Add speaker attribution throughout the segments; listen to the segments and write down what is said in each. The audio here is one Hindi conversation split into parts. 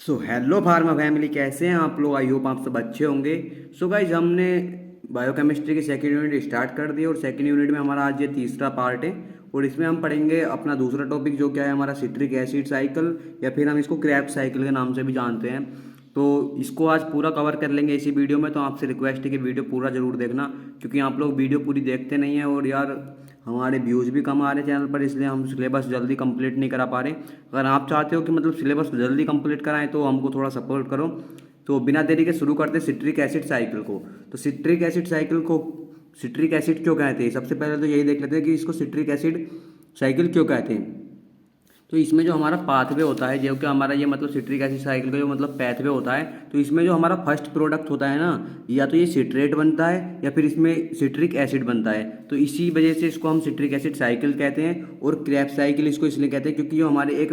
Speaker 1: सो हेलो फार्मा फैमिली, कैसे हैं आप लोग। आई होप आप सब अच्छे होंगे। सो गाइज, हमने बायोकेमिस्ट्री की सेकेंड यूनिट स्टार्ट कर दी और सेकेंड यूनिट में हमारा आज ये तीसरा पार्ट है और इसमें हम पढ़ेंगे अपना दूसरा टॉपिक जो क्या है हमारा सिट्रिक एसिड साइकिल, या फिर हम इसको क्रेब्स साइकिल के नाम से भी जानते हैं। तो इसको आज पूरा कवर कर लेंगे इसी वीडियो में। तो आपसे रिक्वेस्ट है कि वीडियो पूरा ज़रूर देखना, क्योंकि आप लोग वीडियो पूरी देखते नहीं हैं और यार हमारे व्यूज़ भी कम आ रहे हैं चैनल पर, इसलिए हम सिलेबस जल्दी कंप्लीट नहीं करा पा रहे। अगर आप चाहते हो कि मतलब सिलेबस जल्दी कंप्लीट कराएं तो हमको थोड़ा सपोर्ट करो। तो बिना देरी के शुरू करते हैं सिट्रिक एसिड साइकिल को। तो सिट्रिक एसिड साइकिल को सिट्रिक एसिड क्यों कहते हैं, सबसे पहले तो यही देख लेते हैं कि इसको सिट्रिक एसिड साइकिल क्यों कहते हैं। तो इसमें जो हमारा पाथवे होता है, जो कि हमारा ये मतलब सिट्रिक एसिड साइकिल का जो मतलब पैथवे होता है, तो इसमें जो हमारा फर्स्ट प्रोडक्ट होता है ना, या तो ये सिट्रेट बनता है या फिर इसमें सिट्रिक एसिड बनता है। तो इसी वजह से इसको हम सिट्रिक एसिड साइकिल कहते हैं। और क्रेब्स साइकिल इसको इसलिए कहते हैं क्योंकि जो हमारे एक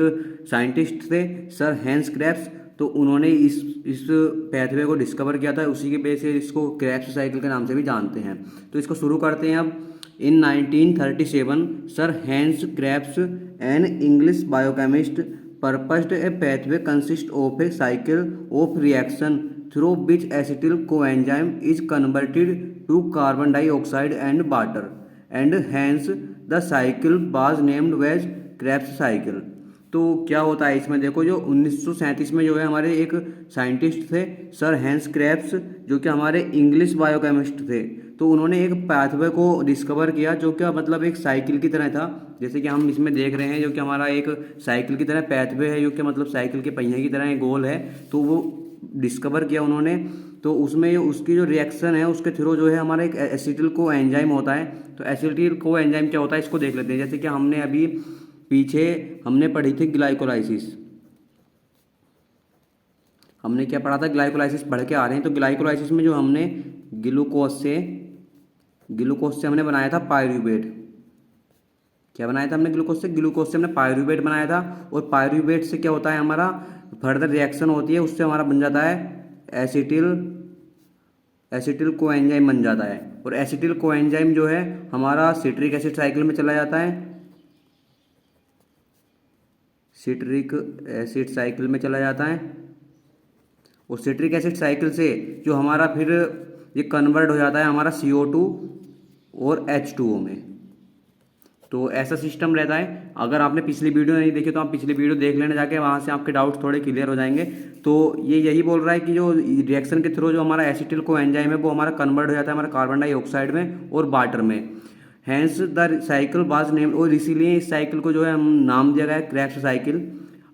Speaker 1: साइंटिस्ट थे सर हैंस क्रेब्स, तो उन्होंने इस पैथवे को डिस्कवर किया था। उसी की वजह से इसको क्रेब्स साइकिल के नाम से भी जानते हैं। तो इसको शुरू करते हैं अब। In 1937, Sir Hans Krebs, an English biochemist, proposed a pathway consist of a cycle of reaction through which acetyl coenzyme is converted to carbon dioxide and water, and hence the cycle was named as Krebs cycle। तो क्या होता है इसमें, देखो जो 1937 में जो है हमारे एक साइंटिस्ट थे सर हैंस क्रेब्स, जो कि हमारे इंग्लिश बायोकेमिस्ट थे। तो उन्होंने एक पाथवे को डिस्कवर किया जो कि मतलब एक साइकिल की तरह था, जैसे कि हम इसमें देख रहे हैं, जो कि हमारा एक साइकिल की तरह पाथवे है, जो कि मतलब साइकिल के पहिए की तरह गोल है। तो वो डिस्कवर किया उन्होंने। तो उसमें उसकी जो रिएक्शन है उसके थ्रू जो है हमारा एक एसिटिल को एंजाइम होता है। तो एसिटिल को एंजाइम क्या होता है इसको देख लेते हैं। जैसे कि हमने अभी पीछे हमने पढ़ी थी ग्लाइकोलाइसिस, हमने क्या पढ़ा था, ग्लाइकोलाइसिस पढ़ के आ रहे हैं। तो ग्लाइकोलाइसिस में जो हमने ग्लूकोज से हमने बनाया था पायरूवेट। क्या बनाया था हमने ग्लूकोज से हमने पायरूवेट बनाया था। और पायरूवेट से क्या होता है, हमारा फर्दर रिएक्शन होती है, उससे हमारा बन जाता है एसिटिल कोएंजाइम बन जाता है। और एसिटिल कोएंजाइम जो है हमारा सिट्रिक एसिड साइकिल में चला जाता है, सिट्रिक एसिड साइकिल में चला जाता है। और सिट्रिक एसिड साइकिल से जो हमारा फिर ये कन्वर्ट हो जाता है हमारा CO2 और H2O में। तो ऐसा सिस्टम रहता है। अगर आपने पिछली वीडियो नहीं देखी तो आप पिछली वीडियो देख लेना जाके, वहाँ से आपके डाउट्स थोड़े क्लियर हो जाएंगे। तो ये यही बोल रहा है कि जो रिएक्शन के थ्रू जो हमारा एसिटिल को एंजाइम है वो हमारा कन्वर्ट हो जाता है हमारा कार्बन डाइऑक्साइड में और वाटर में। Hence the cycle was named, और इसीलिए इस साइकिल को जो है हम नाम दिया गया है Krebs cycle.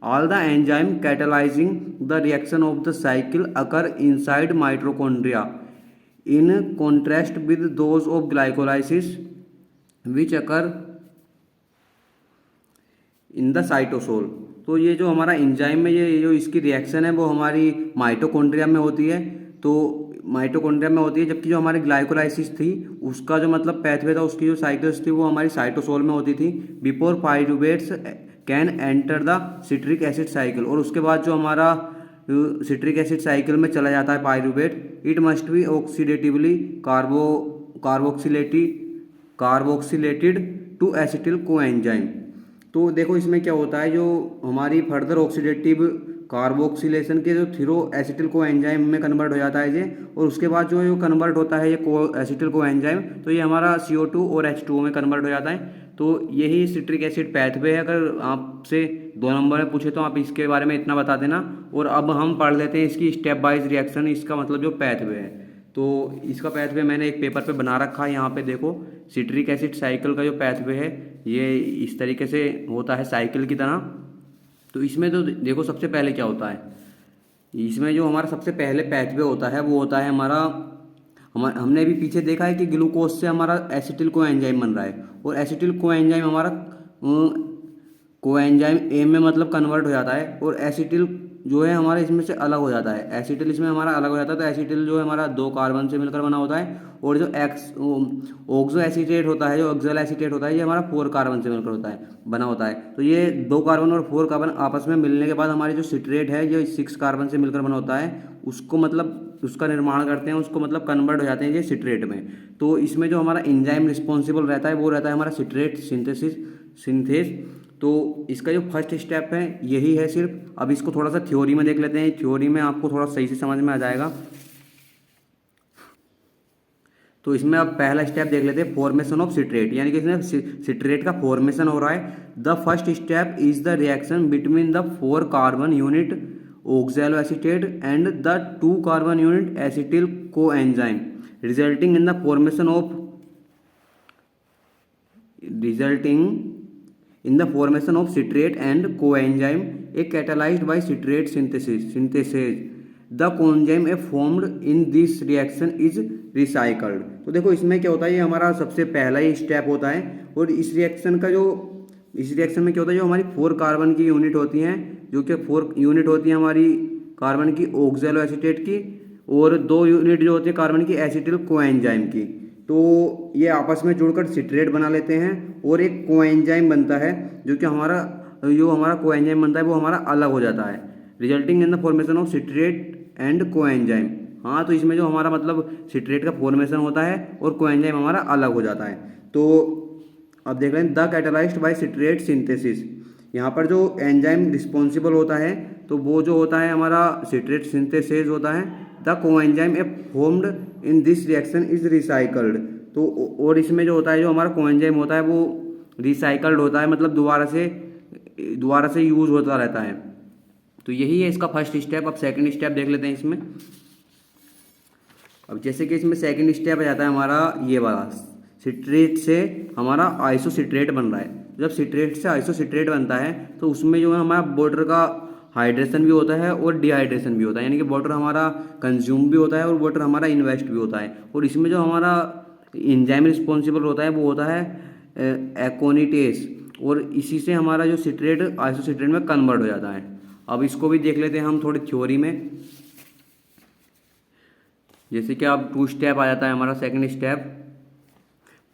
Speaker 1: All the enzyme catalyzing the reaction of the cycle occur inside mitochondria, in contrast with those of glycolysis, which occur in the cytosol। तो ये जो हमारा एंजाइम में ये जो इसकी रिएक्शन है वो हमारी माइटोकॉन्ड्रिया में होती है। तो माइटोकॉन्ड्रिया में होती है, जबकि जो हमारी ग्लाइकोलाइसिस थी उसका जो मतलब पैथवे था, उसकी जो साइकिल्स थी वो हमारी साइटोसोल में होती थी। Before pyruvates can enter the citric acid cycle, और उसके बाद जो हमारा सिट्रिक एसिड साइकिल में चला जाता है pyruvate, it must be oxidatively carboxylated to acetyl coenzyme. तो देखो इसमें क्या होता है, जो हमारी फर्दर ऑक्सीडेटिव कार्बोक्सिलेशन के जो थ्रू एसिटिल को एंजाइम में कन्वर्ट हो जाता है ये। और उसके बाद जो कन्वर्ट होता है ये एसिटिल को एंजाइम, तो ये हमारा CO2 और H2O में कन्वर्ट हो जाता है। तो यही सिट्रिक एसिड पैथवे है। अगर आपसे 2 नंबर में पूछे तो आप इसके बारे में इतना बता देना। और अब हम पढ़ लेते हैं इसकी स्टेप वाइज रिएक्शन, इसका मतलब जो पैथवे है। तो इसका पैथवे मैंने एक पेपर पे बना रखा है, यहाँ पे देखो। सिट्रिक एसिड साइकिल का जो पैथवे है ये इस तरीके से होता है साइकिल की तरह। तो इसमें तो देखो सबसे पहले क्या होता है, इसमें जो हमारा सबसे पहले पैथवे होता है वो होता है हमारा हमने अभी पीछे देखा है कि ग्लूकोज से हमारा एसिटिल को एंजाइम बन रहा है। और एसिटिल को एंजाइम हमारा कोएंजाइम ए में मतलब कन्वर्ट हो जाता है। और एसिटिल जो है हमारा इसमें से अलग हो जाता है, एसिटिल इसमें हमारा अलग हो जाता है। तो एसिटिल जो है हमारा 2 कार्बन से मिलकर बना होता है। और जो ऑक्सो एसीटेट होता है, जो ऑक्सैल एसीटेट होता है, ये हमारा 4 कार्बन से मिलकर बना होता है। तो ये 2 कार्बन और 4 कार्बन आपस में मिलने के बाद हमारी जो सिट्रेट है ये 6 कार्बन से मिलकर बना होता है। उसको मतलब उसका निर्माण करते हैं, उसको मतलब कन्वर्ट हो जाते हैं ये सिट्रेट में। तो इसमें जो हमारा एंजाइम रिस्पॉन्सिबल रहता है वो रहता है हमारा सिट्रेट सिंथेसिस सिंथेस। तो इसका जो फर्स्ट स्टेप है यही है सिर्फ। अब इसको थोड़ा सा थ्योरी में देख लेते हैं, थ्योरी में आपको थोड़ा सही से समझ में आ जाएगा। तो इसमें अब पहला स्टेप देख लेते हैं, फॉर्मेशन ऑफ सिट्रेट, यानी कि इसमें सिट्रेट का फॉर्मेशन हो रहा है। The first step is the reaction between the 4 carbon unit oxalo acetate and the 2 carbon unit acetyl coenzyme resulting in the formation of citrate and coenzyme a catalyzed by citrate synthesis the coenzyme a formed in this reaction is recycled। तो देखो इसमें क्या होता है, ये हमारा सबसे पहला ही स्टेप होता है। और इस रिएक्शन में क्या होता है, जो हमारी 4 कार्बन की यूनिट होती हैं, जो कि 4 यूनिट होती हैं हमारी कार्बन की ऑक्सैलो एसीटेट की, और 2 यूनिट जो होती है कार्बन की एसिटिल कोएंजाइम की, तो ये आपस में जुड़कर सिट्रेट बना लेते हैं और एक कोएंजाइम बनता है, जो कि हमारा कोएंजाइम बनता है वो हमारा अलग हो जाता है, resulting in the formation of citrate and coenzyme. हाँ, तो इसमें जो हमारा मतलब सिट्रेट का फॉर्मेशन होता है और कोएंजाइम हमारा अलग हो जाता है। तो अब देख रहे हैं the catalysed by citrate synthesis, यहाँ पर जो एंजाइम रिस्पॉन्सिबल होता है तो वो जो होता है हमारा सिट्रेट सिंथेसिस होता है। The coenzyme A formed in this reaction is recycled. तो और इसमें जो होता है, जो हमारा कोएंजाइम होता है वो रिसाइकल्ड होता है, मतलब दोबारा से यूज होता रहता है। तो यही है इसका फर्स्ट स्टेप। अब सेकंड स्टेप देख लेते हैं इसमें। अब जैसे कि इसमें सेकंड स्टेप आ जाता है हमारा ये वाला, सिट्रेट से हमारा आइसोसिट्रेट बन रहा है। जब सिट्रेट से आइसोसिट्रेट बनता है तो उसमें जो है हमारा वाटर का हाइड्रेशन भी होता है और डिहाइड्रेशन भी होता है, यानी कि वाटर हमारा कंज्यूम भी होता है और वाटर हमारा इन्वेस्ट भी होता है। और इसमें जो हमारा एंजाइम रिस्पॉन्सिबल होता है वो होता है एकोनिटेस, और इसी से हमारा जो सिट्रेट आइसोसिट्रेट में कन्वर्ट हो जाता है। अब इसको भी देख लेते हैं हम थोड़ी थ्योरी में। जैसे कि अब 2 स्टेप आ जाता है हमारा second step,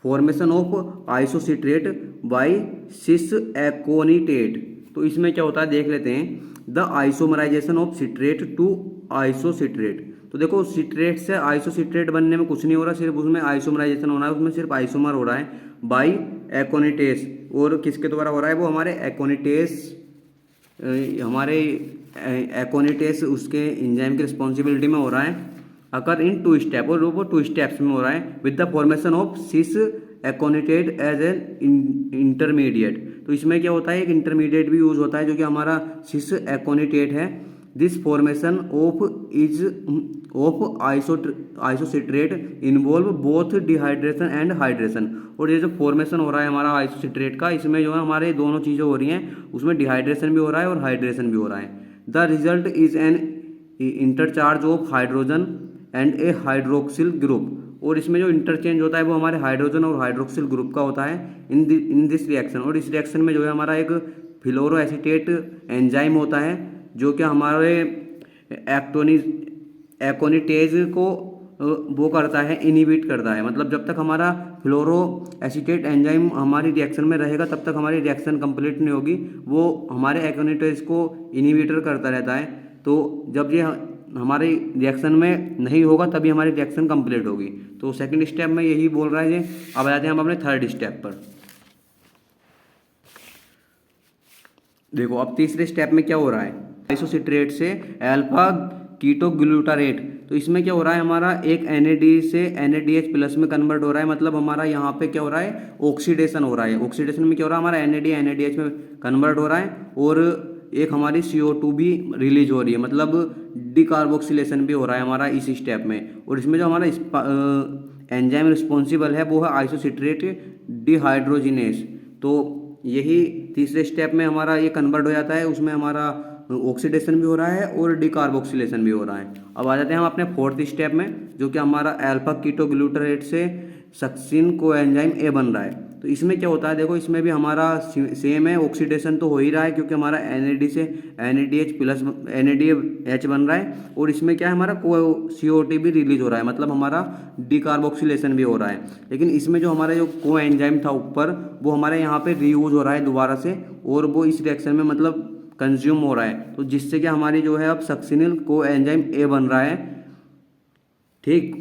Speaker 1: formation of isocitrate by cis aconitate. तो इसमें क्या होता है देख लेते हैं, the isomerization of citrate to isocitrate. तो देखो सिट्रेट से आइसोसिट्रेट बनने में कुछ नहीं हो रहा, सिर्फ उसमें आइसोमराइजेशन होना है, उसमें सिर्फ आइसोमर हो रहा है बाय एकोनिटेस। और किसके द्वारा हो रहा है, वो हमारे एकोनिटेस उसके एंजाइम की रिस्पॉन्सिबिलिटी में हो रहा है, अकर इन 2 स्टेप, और वो 2 स्टेप्स में हो रहा है with the formation of cis aconitate as an intermediate. तो इसमें क्या होता है, एक इंटरमीडिएट भी यूज होता है जो कि हमारा सिस एकोनिटेट है। This formation of isocitrate involve both dehydration and hydration. और ये जो फॉर्मेशन हो रहा है हमारा आइसोसिट्रेट का, इसमें जो है हमारे दोनों चीज़ें हो रही हैं, उसमें डिहाइड्रेशन भी हो रहा है और हाइड्रेशन भी हो रहा है। The result is an interchange of hydrogen and a hydroxyl group. और इसमें जो इंटरचेंज होता है वो हमारे हाइड्रोजन और हाइड्रोक्सिल ग्रुप का होता है इन दिस रिएक्शन। और इस रिएक्शन में जो है हमारा एक फ्लोरोएसीटेट एंजाइम होता है, जो कि हमारे एकोनिटेज को वो करता है, इनिबिट करता है। मतलब जब तक हमारा फ्लोरोएसीटेट एंजाइम हमारी रिएक्शन में रहेगा तब तक हमारी रिएक्शन कंप्लीट नहीं होगी, वो हमारे एकोनिटेज को इनिबिटर करता रहता है। तो जब ये हमारी रिएक्शन में नहीं होगा तभी हमारी रिएक्शन कंप्लीट होगी। तो सेकंड स्टेप में यही बोल रहा है जी। अब आते हैं हम अपने थर्ड स्टेप पर। देखो अब तीसरे स्टेप में क्या हो रहा है, आइसोसिट्रेट से अल्फा कीटोग्लूटारेट। तो इसमें क्या हो रहा है, हमारा एक NAD से NADH प्लस में कन्वर्ट हो रहा है। मतलब हमारा यहाँ पे क्या हो रहा है, ऑक्सीडेशन हो रहा है। ऑक्सीडेशन में क्या हो रहा है, हमारा NAD NADH में कन्वर्ट हो रहा है, और एक हमारी CO2 भी रिलीज हो रही है, मतलब डिकार्बोक्सिलेशन भी हो रहा है हमारा इस स्टेप में। और इसमें जो हमारा एंजाइम रिस्पॉन्सिबल है वो है आइसोसिट्रेट डिहाइड्रोजिनेस। तो यही तीसरे स्टेप में हमारा ये कन्वर्ट हो जाता है, उसमें हमारा ऑक्सीडेशन भी हो रहा है और डिकार्बोक्सिलेशन भी हो रहा है। अब आ जाते हैं हम अपने फोर्थ स्टेप में, जो कि हमारा अल्फा कीटोग्लूटारेट से सक्सिन कोएंजाइम A बन रहा है। तो इसमें क्या होता है, देखो इसमें भी हमारा सेम है, ऑक्सीडेशन तो हो ही रहा है क्योंकि हमारा NAD से NADH प्लस NADH बन रहा है, और इसमें क्या है हमारा CO2 भी रिलीज हो रहा है, मतलब हमारा डिकार्बोक्सिलेशन भी हो रहा है। लेकिन इसमें जो हमारा जो कोएंजाइम था ऊपर, वो हमारे यहाँ पे रीयूज हो रहा है दोबारा से, और वो इस रिएक्शन में मतलब कंज्यूम हो रहा है। तो जिससे कि हमारी जो है अब सक्सिनिल कोएंजाइम A बन रहा है। ठीक,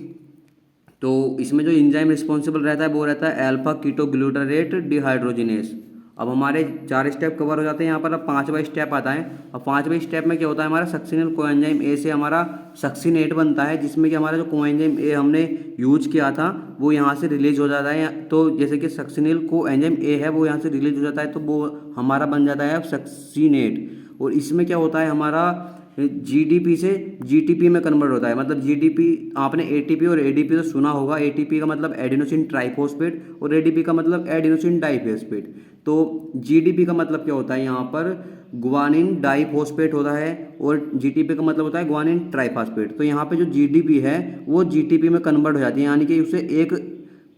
Speaker 1: तो इसमें जो एंजाइम रिस्पॉन्सिबल रहता है वो रहता है अल्फा कीटोग्लूटारेट डिहाइड्रोजिनेस। अब हमारे 4 स्टेप कवर हो जाते हैं यहाँ पर। अब 5वां स्टेप आता है। अब 5वें स्टेप में क्या होता है, हमारा सक्सिनल कोएंजाइम ए से हमारा सक्सिनेट बनता है, जिसमें कि हमारा जो कोएंजाइम ए हमने यूज किया था वो यहाँ से रिलीज हो जाता है। तो जैसे कि सक्सिनल कोएंजाइम ए है वो यहाँ से रिलीज हो जाता है, तो वो हमारा बन जाता है अब सक्सिनेट। और इसमें क्या होता है, हमारा जीडीपी से जीटीपी में कन्वर्ट होता है। मतलब जीडीपी, आपने एटीपी और एडीपी तो सुना होगा। एटीपी का मतलब एडिनोसिन ट्राइफॉस्फेट और एडीपी का मतलब एडिनोसिन डाइफॉस्फेट। तो जीडीपी का मतलब क्या होता है, यहाँ पर गुआनिन डाइफॉस्फेट होता है और जीटीपी का मतलब होता है गुआनिन ट्राइफॉस्फेट। तो यहाँ पे जो जीडीपी है वो जीटीपी में कन्वर्ट हो जाती है, यानी कि उसे एक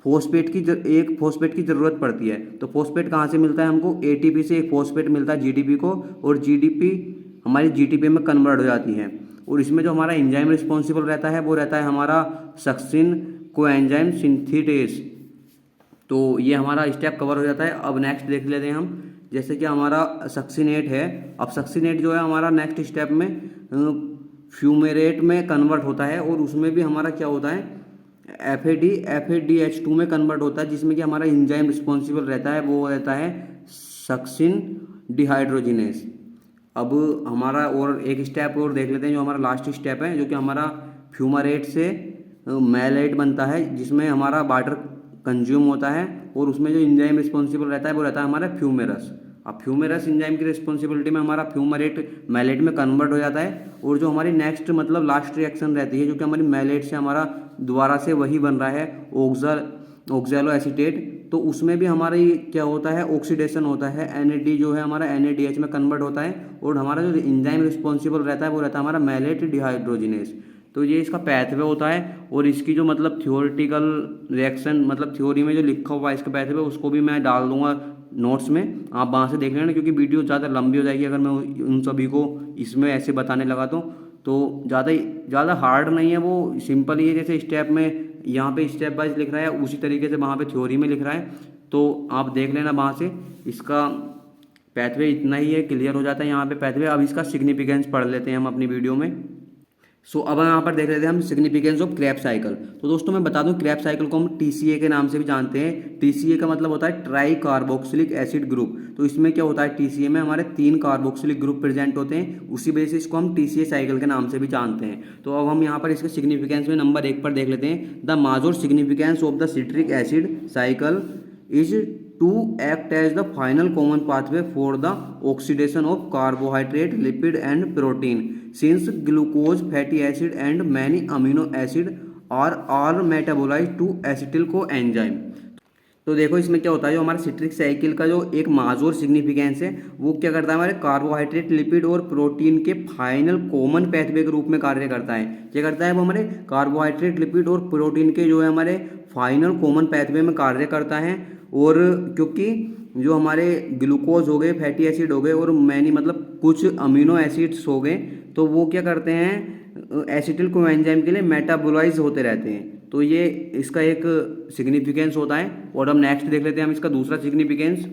Speaker 1: फोस्फेट की ज़रूरत पड़ती है। तो फोस्फेट कहाँ से मिलता है हमको, एटीपी से एक फोस्फेट मिलता है जीडीपी को, और जीडीपी हमारी जीटीपी में कन्वर्ट हो जाती है। और इसमें जो हमारा एंजाइम रिस्पॉन्सिबल रहता है वो रहता है हमारा सक्सिन कोएंजाइम सिंथेटेस। तो ये हमारा स्टेप कवर हो जाता है। अब नेक्स्ट देख लेते हैं हम, जैसे कि हमारा सक्सिनेट है। अब सक्सिनेट जो है हमारा नेक्स्ट स्टेप में फ्यूमेरेट में कन्वर्ट होता है, और उसमें भी हमारा क्या होता है, FADH2 में कन्वर्ट होता है, जिसमें कि हमारा एंजाइम रिस्पॉन्सिबल रहता है वो रहता है सक्सिन डिहाइड्रोजिनेस। अब हमारा और एक स्टेप और देख लेते हैं, जो हमारा लास्ट स्टेप है, जो कि हमारा फ्यूमारेट से मैलेट बनता है, जिसमें हमारा वाटर कंज्यूम होता है, और उसमें जो एंजाइम रिस्पॉन्सिबल रहता है वो रहता है हमारा फ्यूमेरस। अब फ्यूमेरस एंजाइम की रिस्पॉन्सिबिलिटी में हमारा फ्यूमरेट मैलेट में कन्वर्ट हो जाता है। और जो हमारी नेक्स्ट मतलब लास्ट रिएक्शन रहती है, जो कि हमारी मैलेट से हमारा दोबारा से वही बन रहा है ऑक्सैलो एसीटेट, तो उसमें भी हमारा ये क्या होता है, ऑक्सीडेशन होता है। NAD जो है हमारा NADH में कन्वर्ट होता है, और हमारा जो एंजाइम रिस्पॉन्सिबल रहता है वो रहता है हमारा मैलेट डिहाइड्रोजिनेस। तो ये इसका पैथवे होता है, और इसकी जो मतलब थियोरेटिकल रिएक्शन मतलब थ्योरी में जो लिखा हुआ है इसका पैथवे, उसको भी मैं डाल दूंगा नोट्स में, आप वहाँ से देख लेना, क्योंकि वीडियो ज़्यादा लंबी हो जाएगी अगर मैं उन सभी को इसमें ऐसे बताने लगा तो ज़्यादा हार्ड नहीं है, वो सिंपल ही है। जैसे स्टेप में यहाँ पे स्टेप वाइज लिख रहा है, उसी तरीके से वहाँ पे थ्योरी में लिख रहा है, तो आप देख लेना वहाँ से। इसका पैथवे इतना ही है, क्लियर हो जाता है यहाँ पे पैथवे। अब इसका सिग्निफिकेंस पढ़ लेते हैं हम अपनी वीडियो में। अब यहाँ पर देख लेते हैं हम सिग्निफिकेंस ऑफ क्रेब्स साइकिल। तो दोस्तों मैं बता दूं, क्रेब्स साइकिल को हम TCA के नाम से भी जानते हैं। TCA का मतलब होता है ट्राई कार्बोक्सिलिक एसिड ग्रुप। तो इसमें क्या होता है, TCA में हमारे 3 कार्बोक्सिलिक ग्रुप प्रेजेंट होते हैं, उसी वजह से इसको हम TCA साइकिल के नाम से भी जानते हैं। तो अब हम यहाँ पर इसके सिग्निफिकेंस में नंबर 1 पर देख लेते हैं। The major significance of the citric acid cycle is to act as the final common pathway for the oxidation of carbohydrate, lipid and protein, since glucose, fatty acid and many amino acid are all metabolized to acetyl coenzyme। तो देखो इसमें क्या होता है, जो हमारा सिट्रिक साइकिल का जो एक माजूर सिग्निफिकेंस है वो क्या करता है, हमारे कार्बोहाइड्रेट, लिपिड और प्रोटीन के फाइनल कॉमन पैथवे के रूप में कार्य करता है। क्या करता है वो, हमारे कार्बोहाइड्रेट, लिपिड और प्रोटीन के जो है हमारे फाइनल कॉमन पैथवे में कार्य करता है। और क्योंकि जो हमारे ग्लूकोज हो गए, फैटी एसिड हो गए और मैनी मतलब कुछ अमीनो एसिड्स हो गए, तो वो क्या करते हैं, एसिटिल कोएंजाइम के लिए मेटाबोलाइज होते रहते हैं। तो ये इसका एक सिग्निफिकेंस होता है। और अब नेक्स्ट देख लेते हैं हम इसका दूसरा significance.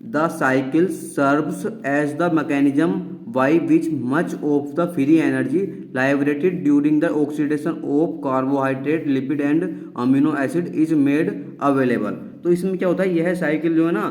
Speaker 1: The cycle serves as the mechanism by which much of the free energy liberated during the oxidation of carbohydrate, lipid and amino acid is made available। तो इसमें क्या होता है, यह साइकिल जो है ना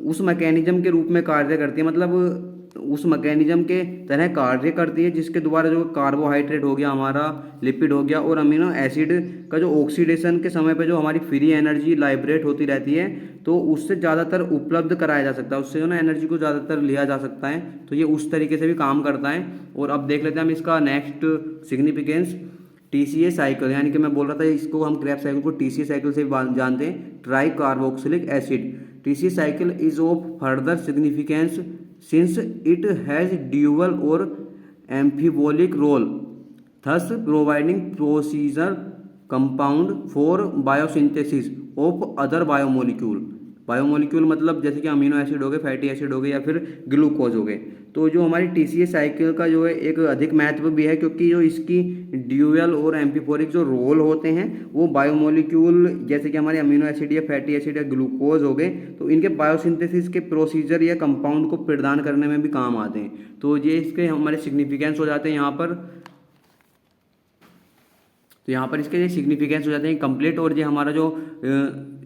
Speaker 1: उस मैकेनिज्म के रूप में कार्य करती है, मतलब उस मैकेनिज्म के तरह कार्य करती है जिसके द्वारा जो कार्बोहाइड्रेट हो गया हमारा, लिपिड हो गया और अमीनो एसिड का जो ऑक्सीडेशन के समय पे जो हमारी फ्री एनर्जी लाइब्रेट होती रहती है, तो उससे ज़्यादातर उपलब्ध कराया जा सकता है, उससे जो ना एनर्जी को ज़्यादातर लिया जा सकता है। तो ये उस तरीके से भी काम करता है। और अब देख लेते हैं हम इसका नेक्स्ट सिग्निफिकेंस। TCA साइकिल, यानी कि मैं बोल रहा था इसको हम क्रेब्स साइकिल को TCA साइकिल से भी जानते हैं, tri carboxylic acid. TCA cycle is of further significance since it has dual और amphibolic role, thus providing procedure compound for biosynthesis of other biomolecule मतलब जैसे कि अमीनो एसिड हो गए, फैटी एसिड हो गए या फिर ग्लूकोज हो गए। तो जो हमारी TCA साइकिल का जो है एक अधिक महत्व भी है, क्योंकि जो इसकी ड्यूअल और एम्फीफोरिक जो रोल होते हैं वो बायोमोलिक्यूल जैसे कि हमारे अमीनो एसिड या फैटी एसिड या ग्लूकोज हो गए, तो इनके बायोसिंथेसिस के प्रोसीजर या कंपाउंड को प्रदान करने में भी काम आते हैं। तो ये इसके हमारे सिग्निफिकेंस हो जाते हैं यहाँ पर। तो यहाँ पर इसके ये सिग्निफिकेंस हो जाते हैं कंप्लीट। और ये हमारा जो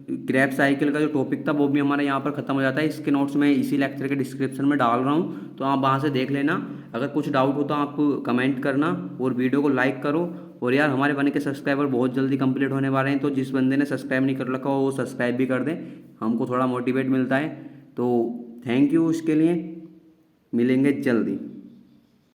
Speaker 1: ग्रैब साइकिल का जो टॉपिक था वो भी हमारा यहाँ पर ख़त्म हो जाता है। इसके नोट्स मैं इसी लेक्चर के डिस्क्रिप्शन में डाल रहा हूँ, तो आप वहाँ से देख लेना। अगर कुछ डाउट हो तो आप कमेंट करना और वीडियो को लाइक करो। और यार हमारे बने के सब्सक्राइबर बहुत जल्दी कंप्लीट होने वाले हैं, तो जिस बंदे ने सब्सक्राइब नहीं कर रखा हो वो सब्सक्राइब भी कर दें, हमको थोड़ा मोटिवेट मिलता है। तो थैंक यू इसके लिए, मिलेंगे जल्दी।